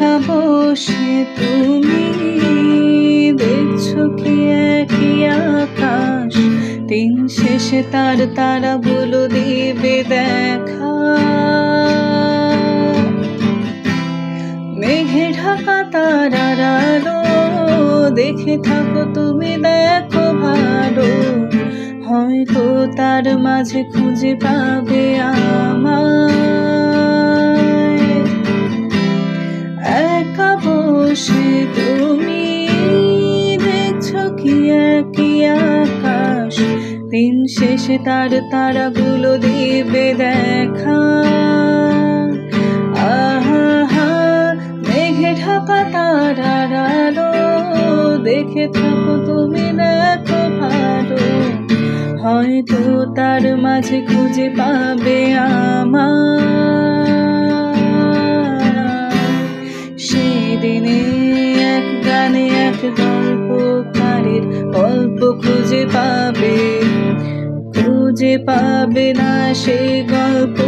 একা বসে তুমি দেখছো কি একই আকাশ, দিন শেষে তার তারাগুলো দেবে দেখা। মেঘে ঢাকা তারার আলো দেখে থাকো তুমি, দেখো ভালো, হয়তো তার মাঝে খুঁজে পাবে আমায়। একা বসে তুমি দেখছো কি একই আকাশ, দিন শেষে তার তারাগুলো দেবে দেখা। আহা, মেঘে ঢাকা তারার আলো দেখে থাকো তুমি, দেখো ভালো, হয়তো তার মাঝে খুঁজে পাবে আমায়। সেদিনে এক গানে এক গল্পকারের গল্প খুঁজে পাবে না সেই গল্প